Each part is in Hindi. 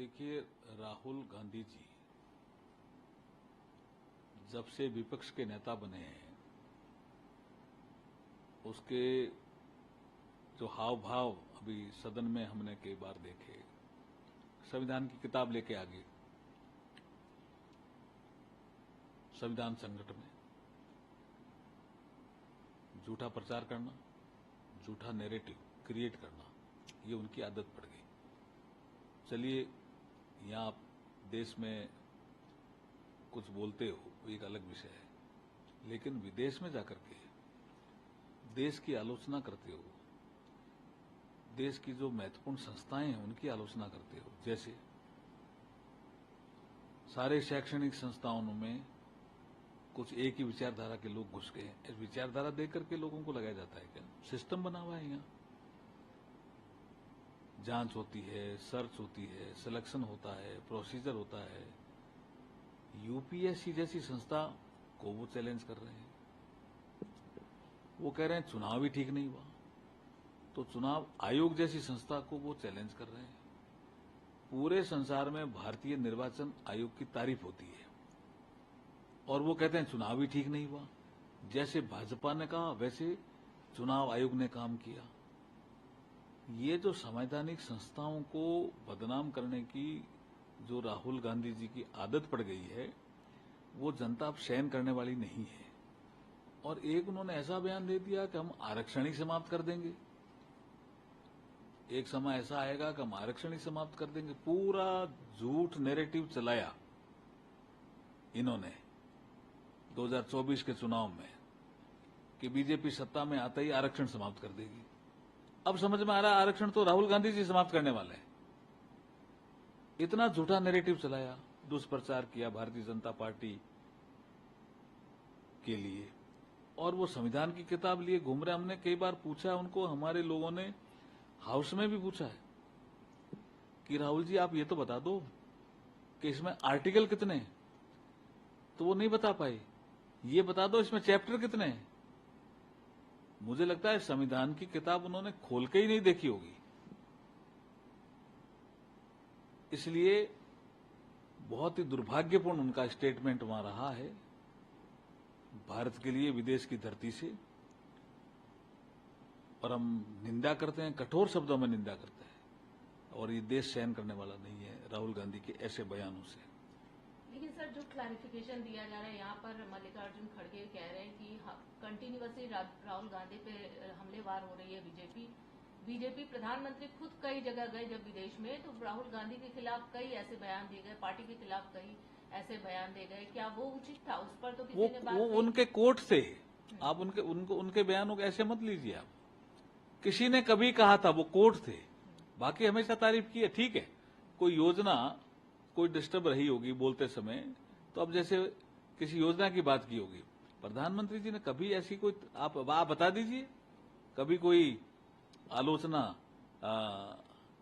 देखिए, राहुल गांधी जी जब से विपक्ष के नेता बने हैं, उसके जो हाव भाव अभी सदन में हमने कई बार देखे, संविधान की किताब लेके आ गए संविधान संकट में, झूठा प्रचार करना, झूठा नैरेटिव क्रिएट करना, ये उनकी आदत पड़ गई। चलिए, यहां आप देश में कुछ बोलते हो, एक अलग विषय है, लेकिन विदेश में जाकर के देश की आलोचना करते हो, देश की जो महत्वपूर्ण संस्थाएं हैं उनकी आलोचना करते हो। जैसे सारे शैक्षणिक संस्थाओं में कुछ एक ही विचारधारा के लोग घुस गए। इस विचारधारा देकर के लोगों को लगाया जाता है क्या? सिस्टम बना हुआ है, यहाँ जांच होती है, सर्च होती है, सिलेक्शन होता है, प्रोसीजर होता है। यूपीएससी जैसी संस्था को वो चैलेंज कर रहे हैं। वो कह रहे हैं चुनाव ही ठीक नहीं हुआ, तो चुनाव आयोग जैसी संस्था को वो चैलेंज कर रहे हैं। पूरे संसार में भारतीय निर्वाचन आयोग की तारीफ होती है और वो कहते हैं चुनाव ही ठीक नहीं हुआ। जैसे भाजपा ने कहा वैसे चुनाव आयोग ने काम किया। ये जो संवैधानिक संस्थाओं को बदनाम करने की जो राहुल गांधी जी की आदत पड़ गई है, वो जनता अब सहन करने वाली नहीं है। और एक उन्होंने ऐसा बयान दे दिया कि हम आरक्षण ही समाप्त कर देंगे। एक समय ऐसा आएगा कि हम आरक्षण ही समाप्त कर देंगे। पूरा झूठ नैरेटिव चलाया इन्होंने 2024 के चुनाव में कि बीजेपी सत्ता में आते ही आरक्षण समाप्त कर देगी। अब समझ में आ रहा है आरक्षण तो राहुल गांधी जी समाप्त करने वाले हैं। इतना झूठा नैरेटिव चलाया, दुष्प्रचार किया भारतीय जनता पार्टी के लिए, और वो संविधान की किताब लिए घूम रहे। हमने कई बार पूछा उनको, हमारे लोगों ने हाउस में भी पूछा है कि राहुल जी आप ये तो बता दो कि इसमें आर्टिकल कितने हैं, तो वो नहीं बता पाए। ये बता दो इसमें चैप्टर कितने हैं। मुझे लगता है संविधान की किताब उन्होंने खोल के ही नहीं देखी होगी। इसलिए बहुत ही दुर्भाग्यपूर्ण उनका स्टेटमेंट वहां रहा है भारत के लिए विदेश की धरती से। और हम निंदा करते हैं, कठोर शब्दों में निंदा करते हैं, और ये देश सहन करने वाला नहीं है राहुल गांधी के ऐसे बयानों से। लेकिन सर, जो क्लैरिफिकेशन दिया जा रहा है यहाँ पर, मल्लिकार्जुन खड़गे कह रहे हैं कि कंटिन्यूअसली राहुल गांधी पे हमलेवार हो रही है बीजेपी। प्रधानमंत्री खुद कई जगह गए जब विदेश में, तो राहुल गांधी के खिलाफ कई ऐसे बयान दिए गए, पार्टी के खिलाफ कई ऐसे बयान दिए गए। क्या वो उचित था? उस पर तो किसी ने बात वो उनके कोर्ट से, आप उनके बयानों को ऐसे मत लीजिए। आप किसी ने कभी कहा था, वो कोर्ट थे, बाकी हमेशा तारीफ की है। ठीक है, कोई योजना कोई डिस्टर्ब रही होगी बोलते समय, तो अब जैसे किसी योजना की बात की होगी, प्रधानमंत्री जी ने कभी ऐसी कोई, आप बता दीजिए कभी कोई आलोचना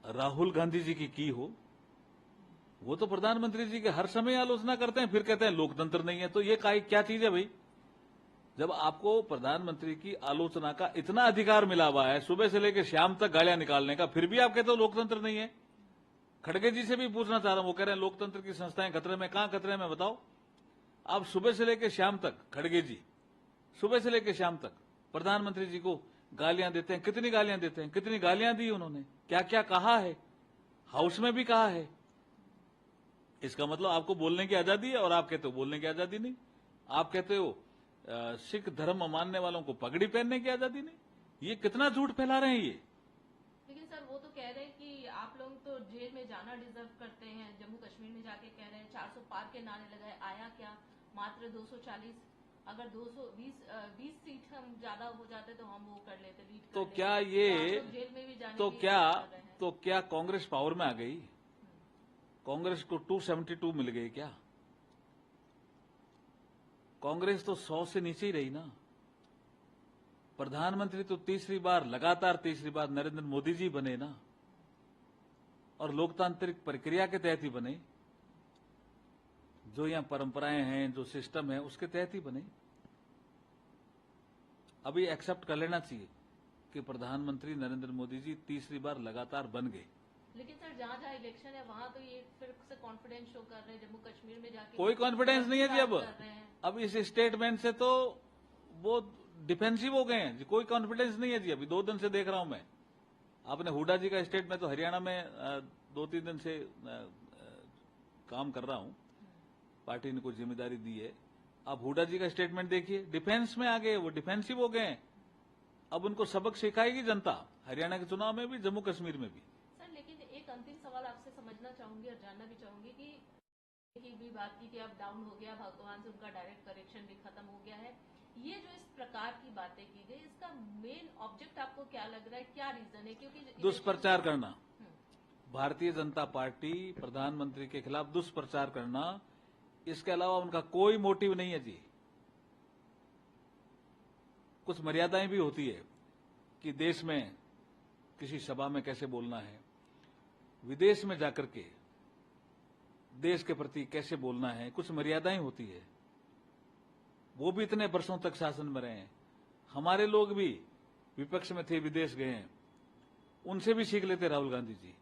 राहुल गांधी जी की हो। वो तो प्रधानमंत्री जी के हर समय आलोचना करते हैं, फिर कहते हैं लोकतंत्र नहीं है। तो ये क्या चीज है भाई? जब आपको प्रधानमंत्री की आलोचना का इतना अधिकार मिला हुआ है, सुबह से लेकर शाम तक गालियां निकालने का, फिर भी आप कहते हो लोकतंत्र नहीं है। खड़गे जी से भी पूछना चाह रहा हूं, वो कह रहे हैं लोकतंत्र की संस्थाएं खतरे में। कहां खतरे में बताओ? आप सुबह से लेकर शाम तक, खड़गे जी सुबह से लेकर शाम तक प्रधानमंत्री जी को गालियां देते हैं। कितनी गालियां देते हैं? कितनी गालियां दी उन्होंने, क्या क्या कहा है, हाउस में भी कहा है। इसका मतलब आपको बोलने की आजादी है, और आप कहते हो बोलने की आजादी नहीं। आप कहते हो सिख धर्म मानने वालों को पगड़ी पहनने की आजादी नहीं। ये कितना झूठ फैला रहे हैं ये। लेकिन सर, वो तो कह रहे हैं कि आप लोग तो जेल में जाना डिजर्व करते हैं। जम्मू कश्मीर में जाके कह रहे हैं 400 पार के नारे लगाए, आया क्या? मात्र 240। अगर 220 सीट हम ज्यादा हो जाते तो हम वो कर लेते, लीड कर तो लेते। क्या ये तो आप जेल में भी जाने तो की क्या बात कर रहे हैं। तो क्या कांग्रेस पावर में आ गई? कांग्रेस को 272 मिल गई क्या? कांग्रेस तो 100 से नीचे ही रही ना। प्रधानमंत्री तो लगातार तीसरी बार नरेंद्र मोदी जी बने ना, और लोकतांत्रिक प्रक्रिया के तहत ही बने। जो यहां परंपराएं हैं, जो सिस्टम है, उसके तहत ही बने। अभी एक्सेप्ट कर लेना चाहिए कि प्रधानमंत्री नरेंद्र मोदी जी तीसरी बार लगातार बन गए। लेकिन सर, जहाँ जहाँ इलेक्शन है वहाँ तो ये फिर से कॉन्फिडेंस शो कर रहे हैं, जम्मू कश्मीर में जाके कोई कॉन्फिडेंस नहीं है जी अब। बात कर रहे हैं। अब इस स्टेटमेंट से तो वो डिफेंसिव हो गए हैं जी, कोई कॉन्फिडेंस नहीं है जी। अभी 2 दिन से देख रहा हूं मैं, आपने हुड्डा जी का स्टेटमेंट, तो हरियाणा में 2-3 दिन से काम कर रहा हूं, पार्टी ने कुछ जिम्मेदारी दी है। अब हुड्डा जी का स्टेटमेंट देखिए, डिफेंस में आ गए, वो डिफेंसिव हो गए हैं। अब उनको सबक सिखाएगी जनता, हरियाणा के चुनाव में भी, जम्मू कश्मीर में भी। सर लेकिन एक अंतिम सवाल आपसे समझना चाहूंगी और जानना भी चाहूंगी कि भी बात की कि अब डाउन हो गया, भगवान से उनका डायरेक्ट करेक्शन भी खत्म हो गया है। ये जो इस प्रकार की बातें की गई, इसका मेन ऑब्जेक्ट आपको क्या लग रहा है, क्या रीजन है? क्योंकि दुष्प्रचार करना, भारतीय जनता पार्टी प्रधानमंत्री के खिलाफ दुष्प्रचार करना, इसके अलावा उनका कोई मोटिव नहीं है जी। कुछ मर्यादाएं भी होती है कि देश में किसी सभा में कैसे बोलना है, विदेश में जाकर के देश के प्रति कैसे बोलना है, कुछ मर्यादाएं होती है। वो भी इतने वर्षों तक शासन में रहे हैं, हमारे लोग भी विपक्ष में थे, विदेश गए हैं, उनसे भी सीख लेते राहुल गांधी जी।